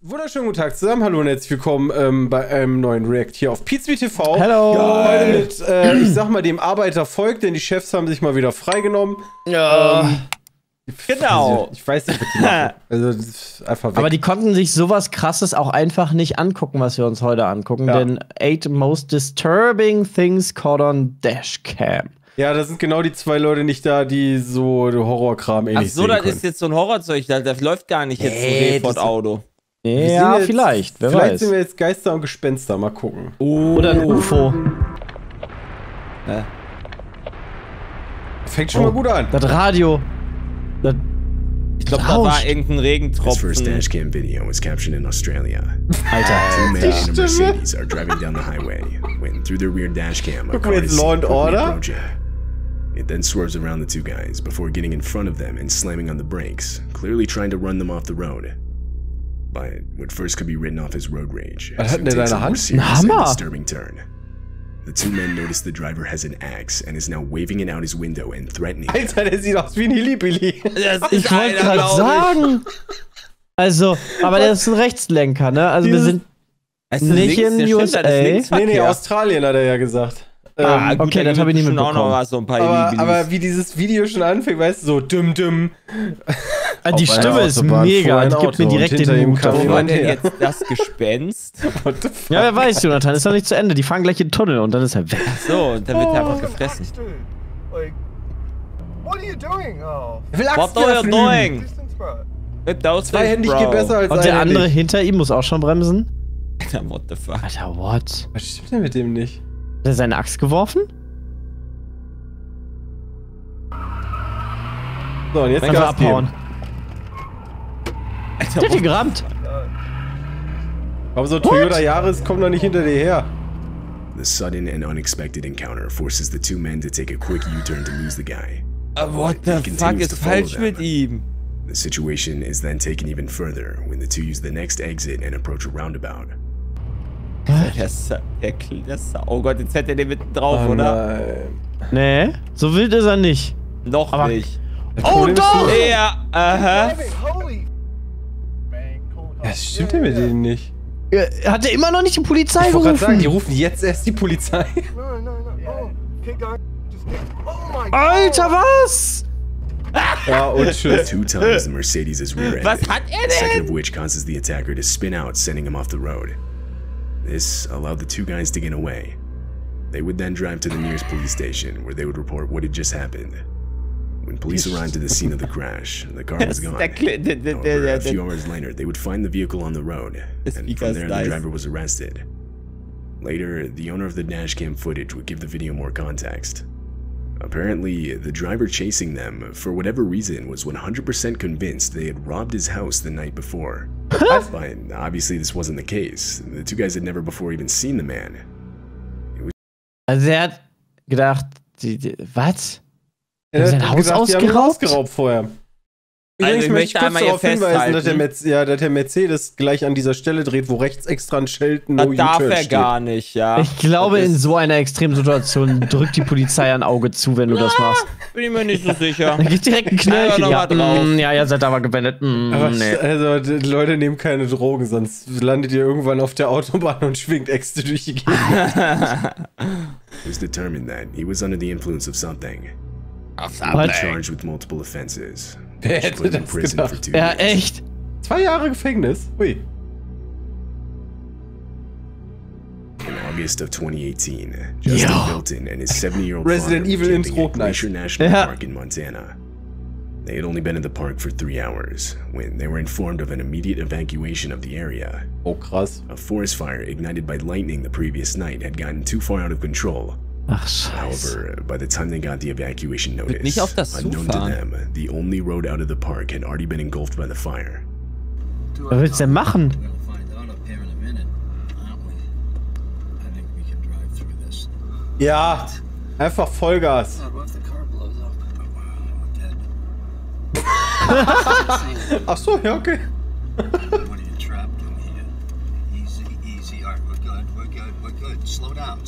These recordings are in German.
Wunderschönen guten Tag zusammen, hallo und herzlich willkommen bei einem neuen React hier auf Pizza TV. Hallo! Heute mit, ich sag mal, dem Arbeitervolk, denn die Chefs haben sich mal wieder freigenommen. Ja, genau. Ich weiß nicht, was die machen. Also, das ist einfach weg. Aber die konnten sich sowas Krasses auch einfach nicht angucken, was wir uns heute angucken. Ja. Denn 8 most disturbing things caught on Dashcam. Ja, da sind genau die zwei Leute nicht da, die so Horrorkram ähnlich sehen Ach so, das können. ist jetzt so ein Horrorzeug, das läuft gar nicht jetzt so Report-Auto. Ja, jetzt, vielleicht, wer vielleicht weiß. sind wir jetzt Geister und Gespenster, mal gucken. Oder ein UFO. Fängt schon mal gut an. Das Radio. Das Ich glaube, da war irgendein This Regentropfen. first dashcam video was captured in Australia. Alter. Two men in a Mercedes are driving down the highway when, through their rear dashcam, a Gucken wir car jetzt is Law and quickly Order? approaching. It then swerves around the two guys before getting in front of them and slamming on the brakes, clearly trying to run them off the road. But what first could be written off as road rage Was hat denn soon der takes in a der more Hand? serious and Hammer. disturbing turn. The two men notice the driver has an axe and is now waving it out his window and threatening them. Alter, der sieht aus wie ein Hillybilly. Das Ich wollte gerade sagen. Also, aber der ist ein Rechtslenker, ne? Also wir sind nicht in USA. Nee, Australien hat er ja gesagt. Okay, das habe ich nicht mitbekommen. Auch noch so ein paar Aber wie dieses Video schon anfängt, weißt du, so düm. Die Stimme ist mega, die gibt mir direkt den Mut Wo war davon. denn jetzt das Gespenst? What the fuck? Ja, wer weiß, Jonathan, ist noch nicht zu Ende. Die fahren gleich in den Tunnel und dann ist er weg. So, und dann wird er einfach gefressen. Like, what are you doing? Oh, Er will What Axt are you werfen. doing? distance, bro. With those Zweihändig things, geht bro. besser als Und der andere einhändig. hinter ihm muss auch schon bremsen. Alter, what the fuck? Alter, what? Was stimmt denn mit dem nicht? Hat er seine Axt geworfen? So, und jetzt Einfach Gas abhauen. geben. Alter, Der hat die gerammt. Aber so ein Toyota Yaris kommt noch nicht hinter dir her. The sudden and unexpected encounter forces the two men to take a quick U-turn to lose the guy. what the He fuck continues ist to follow falsch them. mit ihm? The situation is then taken even further when the two use the next exit and approach a roundabout. Oh Gott, jetzt hätte er den mitten drauf, Oh oder? nein. Nee, so wild ist er nicht. Noch Aber- nicht. Das Oh, Problem ist doch! nur- Ja, aha. Holy. Man, cool. Ja, das stimmt denn mit denen nicht? Hat er immer noch nicht die Polizei Ich wollte gerade sagen, die gerufen? rufen jetzt erst die Polizei. No. Oh, keep going. Just keep. Oh my God. Alter, was? Ja, und tschüss. Two times the Mercedes is rear-ended, Was hat er the second denn? of which causes the attacker to spin out, sending him off the road. This allowed the two guys to get away. They would then drive to the nearest police station, where they would report what had just happened. When police arrived to the scene of the crash, the car was gone. However, a few hours later, they would find the vehicle on the road, This and because from there, the nice. driver was arrested. Later, the owner of the dashcam footage would give the video more context. Apparently, the driver chasing them, for whatever reason, was 100% convinced they had robbed his house the night before. But obviously this wasn't the case. The two guys had never before even seen the man. Also er hat gedacht, was? Er Haben hat sein Haus gesagt, die haben ihn ausgeraubt? ausgeraubt vorher. Also Übrigens ich möchte kurz einmal hier darauf hinweisen, dass festhalten. der Mercedes gleich an dieser Stelle dreht, wo rechts extra ein Schild No Das darf U-Turn er steht. gar nicht, ja. Ich glaube, Das in ist- so einer Extremsituation drückt die Polizei ein Auge zu, wenn du das machst. Bin ich mir nicht so sicher. Da geht direkt ein Knöllchen. Ja, noch mal drauf. Ja, ihr seid aber gewendet. Aber Nee. also, die Leute nehmen keine Drogen, sonst landet ihr irgendwann auf der Autobahn und schwingt Äxte durch die Gegend. It was determined that he was under the influence of something. What? Charged with multiple offenses. Wer which hätte put him in das prison gedacht? for 2 Ja, years. echt? 2 Jahre Gefängnis? Hui. In August of 2018, Justin Bilton and his 70-year-old Resident father Evil were ins camping at Rotneif. Glacier National Ja. Park in Montana. They had only been in the park for 3 hours when they were informed of an immediate evacuation of the area. Oh, krass. A forest fire ignited by lightning the previous night had gotten too far out of control. Ach, scheiße. However, by the time they got the evacuation notice, nicht auf das unknown to zufahren. them, the only road out of the park had already been engulfed by the fire. Was willst du denn machen? We're gonna find out up here in a minute, aren't we? I think we can drive through this. Ja, einfach Vollgas. What if the car blows up? We're dead. Ach so, ja, okay. What are you trapped in here? Easy. All right, we're good. Slow down.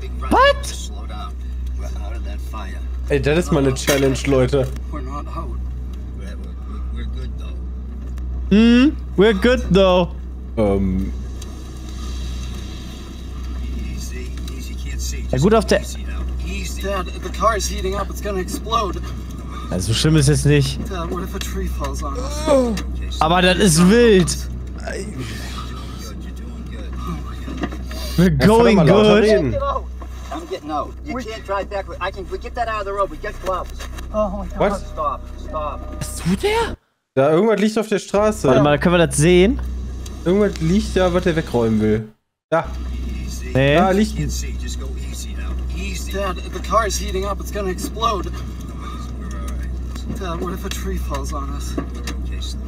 Big run. What? Slow down. We're out of that fire. Ey, das ist mal eine Challenge, Leute. We're not out. We're good though. We're good though. Ja gut, auf der... Dad, the car is heating up. It's gonna explode. Also so schlimm ist es nicht. Dad, what if a tree falls on us? Aber das ist wild. We're going good. I'm getting out. You can't drive backwards. We get that out of the road. We get gloves. Oh my God. Was? Stop. Was tut der? Da irgendwas liegt auf der Straße. Warte mal, können wir das sehen? Irgendwas liegt da, was er wegräumen will. Da. Nee. Da liegt ein... Dad, the car is heating up. It's gonna explode. Dad, what if a tree falls on us?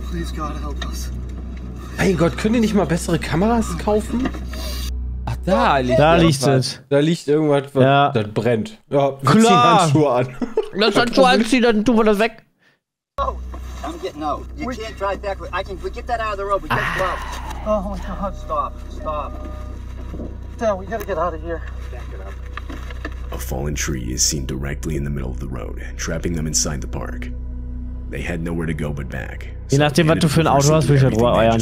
Please, God, help us. Mein Gott, können die nicht mal bessere Kameras kaufen? Ach, da liegt es. Da liegt irgendwas, was das brennt. Ja, wir ziehen Handschuhe an. Lass Handschuhe anziehen, dann tun wir das weg. I'm getting out. You can't drive backwards. We get that out of the road. We get gloves. Oh my God. Stop. Dad, we gotta get out of here. A fallen tree is seen directly in the middle of the road, trapping them inside the park. They had nowhere to go but back. Je nachdem, was du für ein Auto hast, will ich das Rohr euern.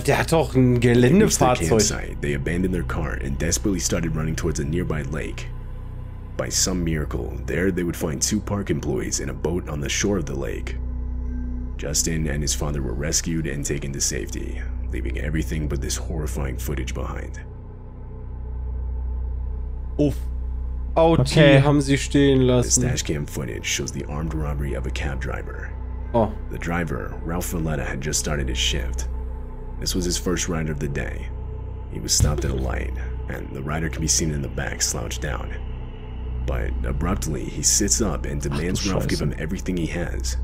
Der hat doch ein Geländefahrzeug. They abandoned their car and desperately started running towards a nearby lake. By some miracle, there they would find 2 park employees in a boat on the shore of the lake. Justin and his father were rescued and taken to safety, leaving everything but this horrifying footage behind. Auto haben sie stehen This lassen. dashcam footage shows the armed robbery of a cab driver. Oh. The driver, Ralph Valletta, had just started his shift. This was his first ride of the day. He was stopped at a light, and the rider can be seen in the back slouched down. But abruptly, he sits up and demands Ralph give him everything he has.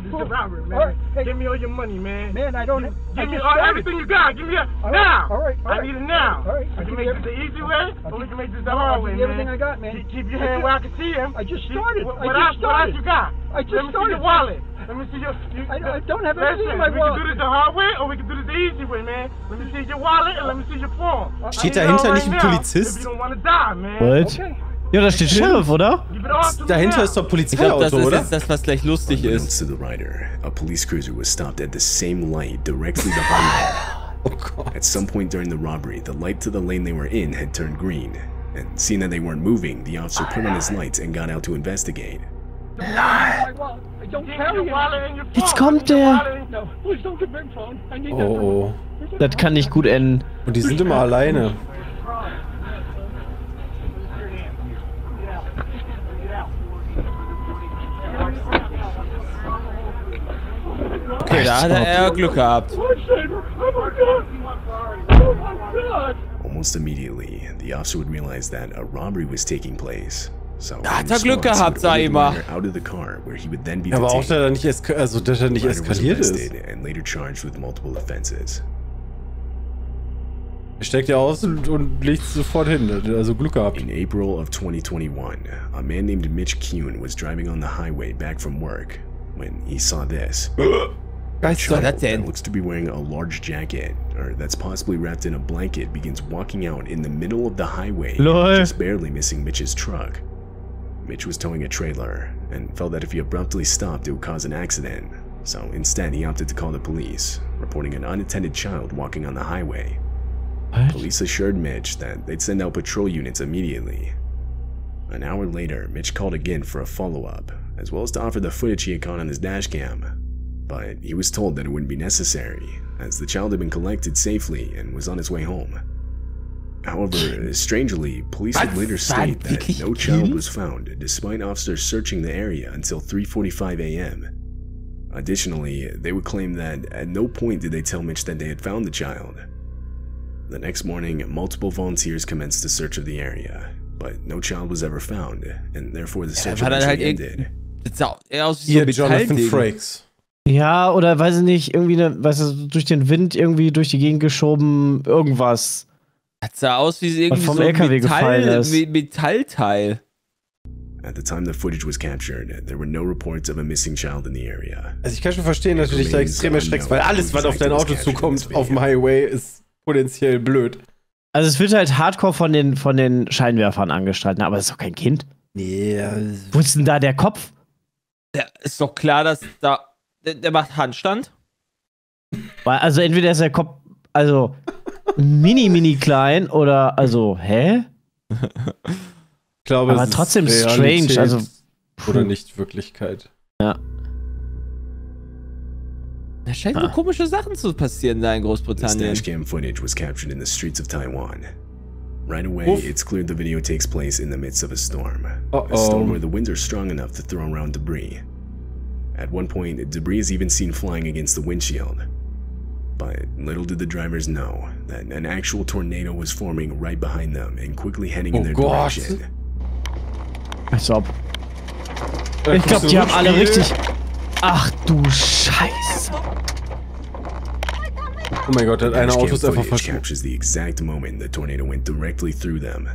This is a robbery, man. Hey, give me all your money, man. Man, I don't. Give me everything you got. Give me it now. All right. I need it now. All right. We can make this the easy way, or we can make this the hard way, man. Everything I got, man. Keep your hand where I can see him. I just started. What else you got? I just started. Let me see your wallet. Let me see your. I don't have anything in my wallet. We can do this the hard way, or we can do this the easy way, man. Let me see your wallet and let me see your phone. Steht dahinter nicht ein Polizist? What? Ja, da steht Sheriff, oder? Dahinter ist doch Ich glaube, das Polizeiauto, ist oder? jetzt das, was gleich lustig ist. To the rider, a police cruiser was stopped at the same light directly behind them. Oh God. At some point during the robbery, the light to the lane they were in had turned green, and seeing that they weren't moving, the officer put on his lights and got out to investigate. Jetzt kommt der. Oh. Das kann nicht gut enden. Und die sind immer alleine. Okay, da hat er Glück gehabt. Almost immediately, the officer would realize that a robbery was taking place. So, Da hat er Glück gehabt, sag ich mal. out of the car, where he would then be Aber auch, detained. dass er nicht The rider was eskaliert ist. arrested and later charged with multiple offenses. Er steckt ja aus und legt es sofort hin. Also Glück gehabt. In April of 2021, a man named Mitch Kuhn was driving on the highway back from work when he saw this. Geister. das denn? That looks to be wearing a large jacket, or that's possibly wrapped in a blanket, begins walking out in the middle of the highway, Lol. just barely missing Mitch's truck. Mitch was towing a trailer, and felt that if he abruptly stopped, it would cause an accident. So instead, he opted to call the police, reporting an unattended child walking on the highway. What? Police assured Mitch that they'd send out patrol units immediately. An hour later, Mitch called again for a follow-up, as well as to offer the footage he had caught on his dashcam. But he was told that it wouldn't be necessary, as the child had been collected safely and was on its way home. However, strangely, police would later state that no child was found, despite officers searching the area until 3:45 a.m. Additionally, they would claim that at no point did they tell Mitch that they had found the child. The next morning, multiple volunteers commenced a search of the area, but no child was ever found, and therefore the search war dann halt eventually ended. Das sah eher aus wie so Hier, ein Jonathan Metallding. Frakes. Ja, oder weiß ich nicht, irgendwie weißt du, durch den Wind irgendwie durch die Gegend geschoben, irgendwas. Das sah aus wie irgendwie vom so ein LKW gefallen ist. Metallteil. At the time the footage was captured, there were no reports of a missing child in the area. Also ich kann schon verstehen, dass du dich da extrem erschreckst, weil alles, was auf dein Auto zukommt, auf dem Highway, ist potenziell blöd. Also es wird halt hardcore von den Scheinwerfern angestrahlt, ne? Aber das ist doch kein Kind. Nee, Wo ist denn da der Kopf? Ja, ist doch klar, dass da. Der macht Handstand. Also entweder ist der Kopf, also mini klein oder, also, hä? Ich glaube, aber es trotzdem ist strange, Realität also. Oder nicht Wirklichkeit. Ja. Da scheinen so komische Sachen zu passieren da in This Großbritannien. dashcam footage was captured in the streets of Taiwan. Right away, it's clear the video takes place in the midst of a storm. A storm where the winds are strong enough to throw around debris. At one point, debris is even seen flying against the windshield. But little did the drivers know that an actual tornado was forming right behind them and quickly heading in their direction. Als ob. Ich glaube, die haben alle richtig. Ach du Scheiße. Oh mein Gott, ein Auto ist einfach verschwunden. Captures the exact moment the tornado went directly through them.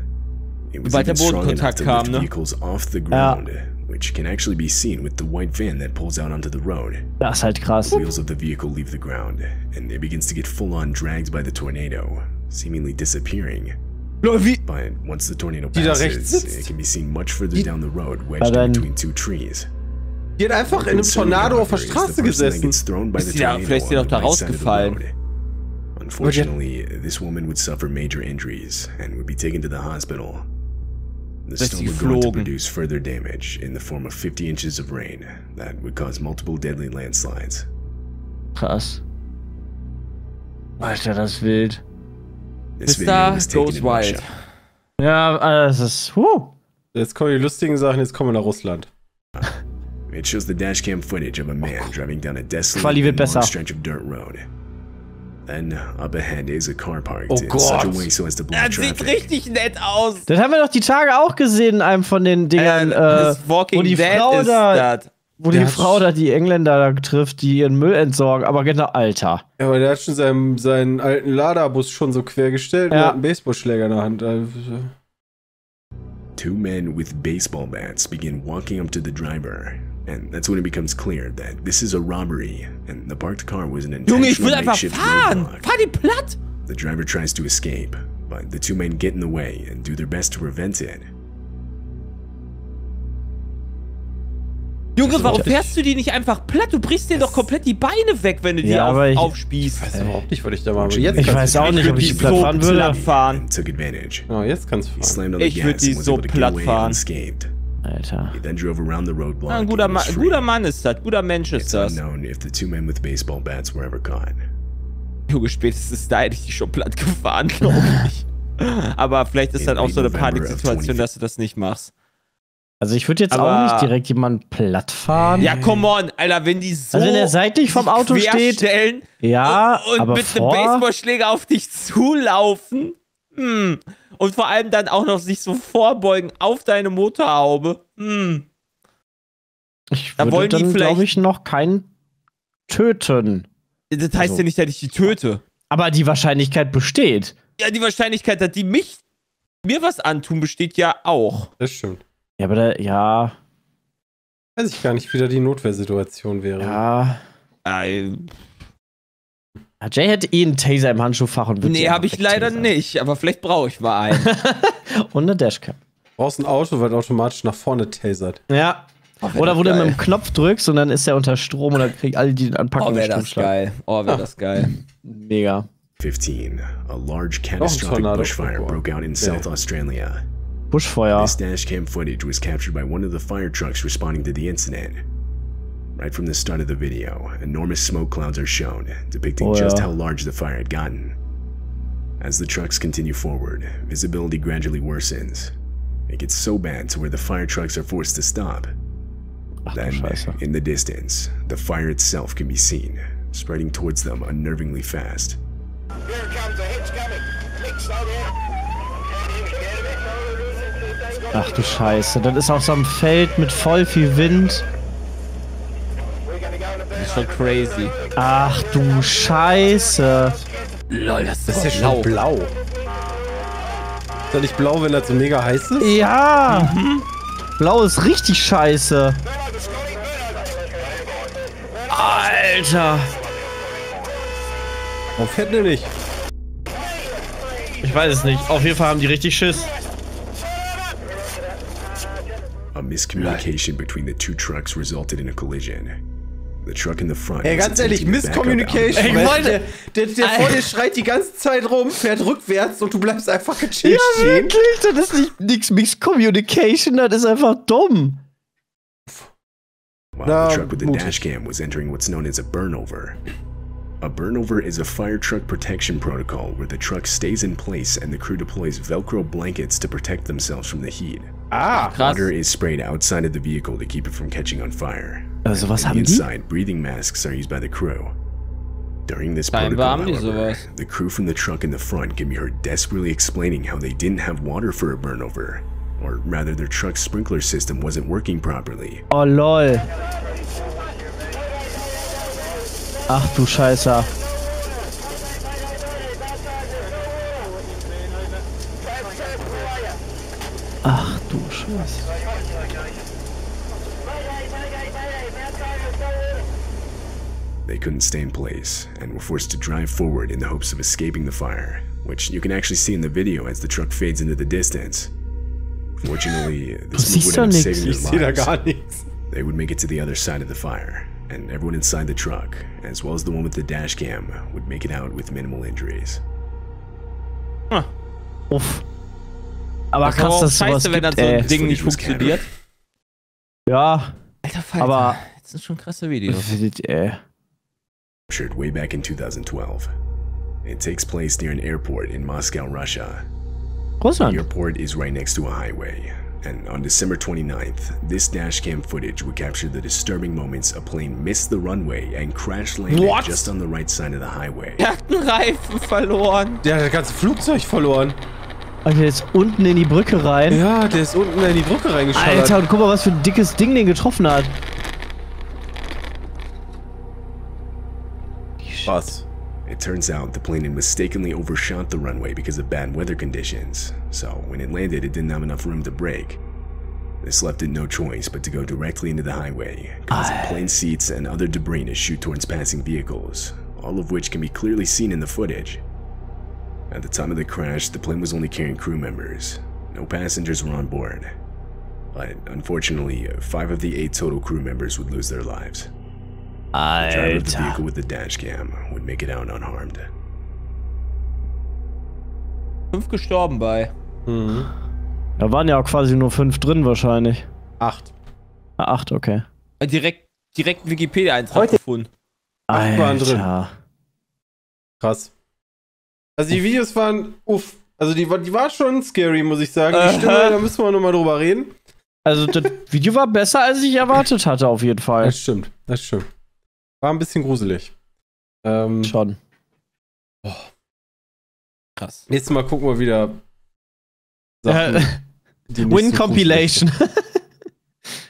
It was Sobald der even strong enough Bodenkontakt to kam, lift ne? vehicles off the ground, which can actually be seen with the white van that pulls out onto the road. Das ist halt krass. The wheels of the vehicle leave the ground, and it begins to get full-on dragged by the tornado, seemingly disappearing. But once the tornado passes, it can be seen much further down the road, wedged in between two trees. Die hat einfach in einem Tornado auf der Straße gesessen. Ja, vielleicht ist sie doch da rausgefallen. Unfortunately, this woman would suffer major injuries and would be taken to the hospital. The storm would go on to produce further damage in the form of 50 inches of rain that would cause multiple deadly landslides. Krass. Alter, das ist wild. This video was taken in Russia. Ja, das ist. Jetzt kommen die lustigen Sachen, jetzt kommen wir nach Russland. It shows the dashcam footage of a man driving down a desolate and long stretch of dirt road. Then up ahead is a car parked in such a way so as to block traffic. Das sieht richtig nett aus. Das haben wir doch die Tage auch gesehen in einem von den Dingern, wo die Frau da, die Frau da die Engländer da trifft, die ihren Müll entsorgen. Aber genau, Alter. Ja, aber der hat schon seinen alten Ladabus schon so quergestellt und hat einen Baseballschläger in der Hand. Two men with baseball bats begin walking up to the driver. And that's when it becomes clear that this is a robbery, and the parked car was an intentional makeshift roadblock. Fahr die platt! The driver tries to escape, but the two men get in the way and do their best to prevent it. Junge, warum fährst du die nicht einfach platt? Du brichst dir doch komplett die Beine weg, wenn du die aufspießt. Ich weiß überhaupt nicht, was ich da mache. Ich weiß auch nicht, ob ich die platt fahren würde. Oh, jetzt kannst du fahren. Ich würde die so platt fahren. Alter. Ein guter Mann ist das, guter Mensch ist das. Junge, spätestens da hätte ich die schon platt gefahren, glaube ich. Aber vielleicht ist das auch so eine Paniksituation, dass du das nicht machst. Also ich würde jetzt auch nicht direkt jemanden platt fahren. Ja, come on, Alter, wenn die so also wenn er seitlich vom Auto steht, ja, und aber mit einem Baseballschläger auf dich zulaufen, und vor allem dann auch noch sich so vorbeugen auf deine Motorhaube. Ich würde dann, glaube ich, noch keinen töten. Das heißt ja nicht, dass ich die töte. Aber die Wahrscheinlichkeit besteht. Ja, die Wahrscheinlichkeit, dass die mir was antun, besteht ja auch. Das stimmt. Ja, aber weiß ich gar nicht, wie da die Notwehrsituation wäre. Ja. Jay hätte einen Taser im Handschuhfach und würde. Nee, habe ich leider nicht, aber vielleicht brauche ich mal einen. Und eine Dashcam. Du brauchst ein Auto, weil automatisch nach vorne tasert. Ja. Oder wo du mit dem Knopf drückst und dann ist er unter Strom und dann kriegt alle die anpacken. Oh, wäre das geil. Oh, wäre das geil. Mega. 15. A large catastrophic bushfire broke out in South Australia. Buschfeuer. This dashcam footage was captured by one of the fire trucks responding to the incident. Right from the start of the video, enormous smoke clouds are shown, depicting just how large the fire had gotten. As the trucks continue forward, visibility gradually worsens. It gets so bad to where the fire trucks are forced to stop. Then, in the distance, the fire itself can be seen, spreading towards them unnervingly fast. Here comes a hitch coming. Nick's out here. Ach du Scheiße, das ist auf so einem Feld mit voll viel Wind. Das ist schon crazy. Ach du Scheiße. Lol, das ist ja schon blau. Ist das nicht blau, wenn das so mega heiß ist? Ja. Blau ist richtig scheiße. Alter. Warum fährt der nicht? Ich weiß es nicht. Auf jeden Fall haben die richtig Schiss. A miscommunication between the two trucks resulted in a collision. The truck in the front. Ey, ganz ehrlich, Misscommunication. Der vor dir schreit die ganze Zeit rum, fährt rückwärts und du bleibst einfach gechillt stehen. Wirklich, das ist nicht nix Misscommunication, das ist einfach dumm. While the truck with the dashcam was entering what's known as a burnover. A burnover is a fire truck protection protocol where the truck stays in place and the crew deploys Velcro blankets to protect themselves from the heat. Krass. Water is sprayed outside of the vehicle to keep it from catching on fire. Also was haben die? Inside, breathing masks are used by the crew. During this protocol, however, the crew from the truck in the front can be heard desperately explaining how they didn't have water for a burnover, or rather their truck's sprinkler system wasn't working properly. Oh lol. Ach du Scheiße. Ach du Scheiße. They couldn't stay in place and were forced to drive forward in the hopes of escaping the fire, which you can actually see in the video as the truck fades into the distance. Fortunately, this move would end up saving their lives. They would make it to the other side of the fire, and everyone inside the truck, as well as the one with the dash cam, would make it out with minimal injuries. Uff. Aber krass, dass sowas wenn dann so ein Ding nicht funktioniert. Ja. Alter Falter, aber das sind schon krasse Videos. Captured way back in 2012. It takes place near an airport in Moscow, Russia. Russland. The airport is right next to a highway, and on December 29th, this dashcam footage would capture the disturbing moments a plane missed the runway and crash landed just on the right side of the highway. Er hat einen Reifen verloren. Der hat das ganze Flugzeug verloren. Alter, der ist unten in die Brücke rein. Ja, der ist unten in die Brücke reingeschossen. Alter, und guck mal, was für ein dickes Ding den getroffen hat. Was? It turns out the plane had mistakenly overshot the runway because of bad weather conditions, so when it landed it didn't have enough room to brake. This left it no choice but to go directly into the highway, causing plane seats and other debris to shoot towards passing vehicles, all of which can be clearly seen in the footage. At the time of the crash, the plane was only carrying crew members. No passengers were on board. But unfortunately, 5 of the 8 total crew members would lose their lives. The driver of the vehicle with the dashcam would make it out unharmed. 5 gestorben bei. Mhm. Da waren ja auch quasi nur 5 drin wahrscheinlich. 8. 8, okay. Direkt Wikipedia-Eintrag gefunden. 8 waren drin. Krass. Also die Videos waren, also die war schon scary, muss ich sagen. Die Stimme, da müssen wir nochmal drüber reden. Also das Video war besser, als ich erwartet hatte, auf jeden Fall. Das stimmt, das stimmt. War ein bisschen gruselig. Schon. Oh. Krass. Nächstes Mal gucken wir wieder Sachen, Win Compilation.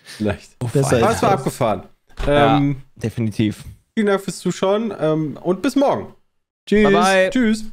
Vielleicht. Das war abgefahren. Definitiv. Vielen Dank fürs Zuschauen und bis morgen. Tschüss. Bye bye. Tschüss.